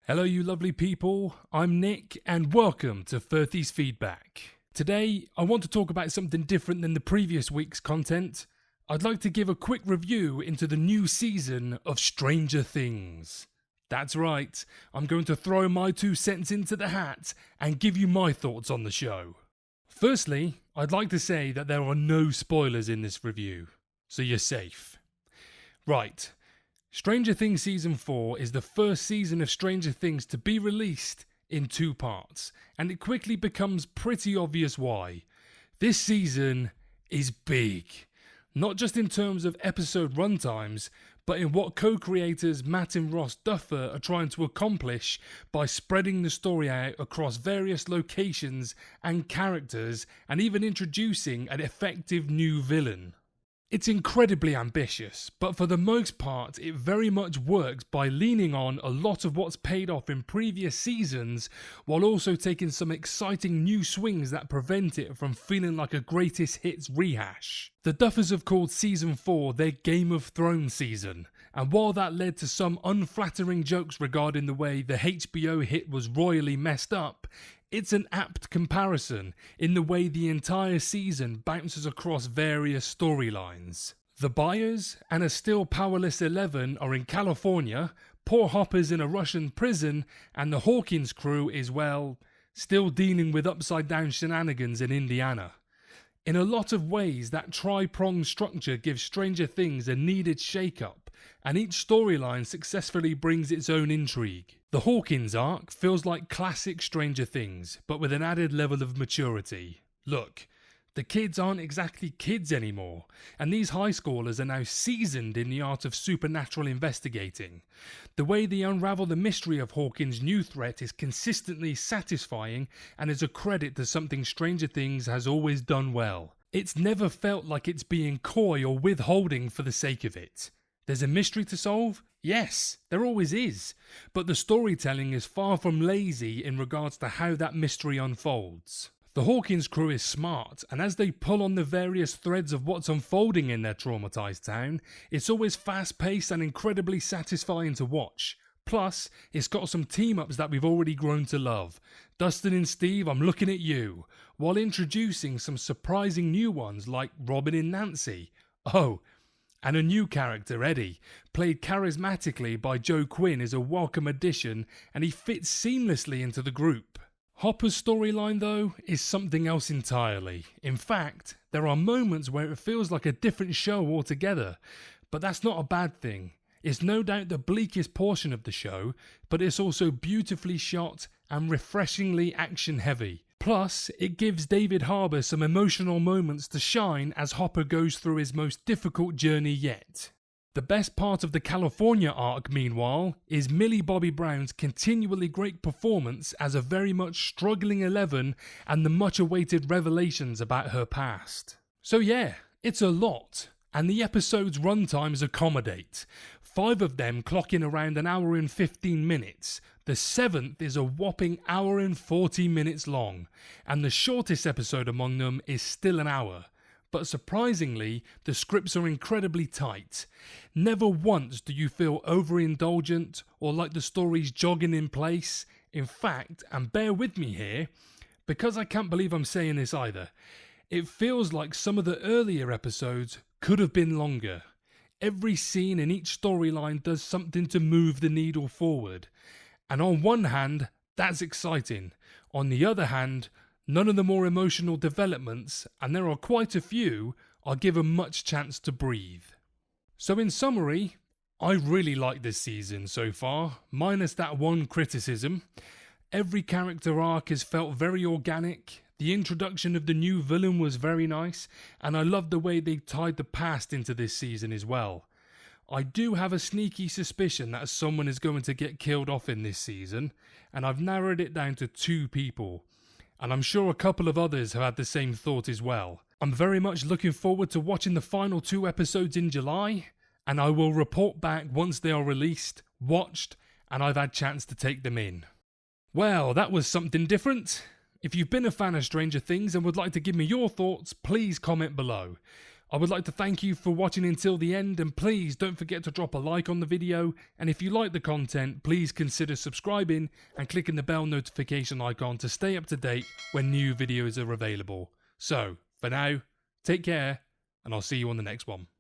Hello you lovely people, I'm Nick and welcome to Firthy's Feedback. Today I want to talk about something different than the previous week's content. I'd like to give a quick review into the new season of Stranger Things. That's right, I'm going to throw my 2 cents into the hat and give you my thoughts on the show. Firstly, I'd like to say that there are no spoilers in this review, so you're safe. Right. Stranger Things Season 4 is the first season of Stranger Things to be released in 2 parts, and it quickly becomes pretty obvious why. This season is big, not just in terms of episode runtimes, but in what co-creators Matt and Ross Duffer are trying to accomplish by spreading the story out across various locations and characters, and even introducing an effective new villain. It's incredibly ambitious, but for the most part it very much works by leaning on a lot of what's paid off in previous seasons, while also taking some exciting new swings that prevent it from feeling like a greatest hits rehash. The Duffers have called Season 4 their Game of Thrones season, and while that led to some unflattering jokes regarding the way the HBO hit was royally messed up, it's an apt comparison in the way the entire season bounces across various storylines. The Byers and a still powerless Eleven are in California, poor Hopper's in a Russian prison, and the Hawkins crew is, well, still dealing with upside down shenanigans in Indiana. In a lot of ways, that tri-pronged structure gives Stranger Things a needed shake-up, and each storyline successfully brings its own intrigue. The Hawkins arc feels like classic Stranger Things, but with an added level of maturity. Look, the kids aren't exactly kids anymore, and these high schoolers are now seasoned in the art of supernatural investigating. The way they unravel the mystery of Hawkins' new threat is consistently satisfying and is a credit to something Stranger Things has always done well. It's never felt like it's being coy or withholding for the sake of it. There's a mystery to solve? Yes, there always is, but the storytelling is far from lazy in regards to how that mystery unfolds. The Hawkins crew is smart, and as they pull on the various threads of what's unfolding in their traumatized town, it's always fast-paced and incredibly satisfying to watch. Plus, it's got some team-ups that we've already grown to love. Dustin and Steve, I'm looking at you, while introducing some surprising new ones like Robin and Nancy. Oh, and a new character, Eddie, played charismatically by Joe Quinn, is a welcome addition, and he fits seamlessly into the group. Hopper's storyline, though, is something else entirely. In fact, there are moments where it feels like a different show altogether, but that's not a bad thing. It's no doubt the bleakest portion of the show, but it's also beautifully shot and refreshingly action-heavy. Plus, it gives David Harbour some emotional moments to shine as Hopper goes through his most difficult journey yet. The best part of the California arc, meanwhile, is Millie Bobby Brown's continually great performance as a very much struggling Eleven and the much-awaited revelations about her past. So yeah, it's a lot, and the episode's runtimes accommodate. 5 of them clock in around an hour and 15 minutes. The 7th is a whopping hour and 40 minutes long, and the shortest episode among them is still an hour. But surprisingly, the scripts are incredibly tight. Never once do you feel overindulgent or like the story's jogging in place. In fact, and bear with me here, because I can't believe I'm saying this either, it feels like some of the earlier episodes could have been longer. Every scene in each storyline does something to move the needle forward. And on one hand, that's exciting. On the other hand, none of the more emotional developments, and there are quite a few, are given much chance to breathe. So in summary, I really like this season so far, minus that one criticism. Every character arc has felt very organic. The introduction of the new villain was very nice, and I love the way they tied the past into this season as well. I do have a sneaky suspicion that someone is going to get killed off in this season, and I've narrowed it down to 2 people, and I'm sure a couple of others have had the same thought as well. I'm very much looking forward to watching the final 2 episodes in July, and I will report back once they are released, watched, and I've had chance to take them in. Well, that was something different. If you've been a fan of Stranger Things and would like to give me your thoughts, please comment below. I would like to thank you for watching until the end, and please don't forget to drop a like on the video, and if you like the content, please consider subscribing and clicking the bell notification icon to stay up to date when new videos are available. So, for now, take care, and I'll see you on the next one.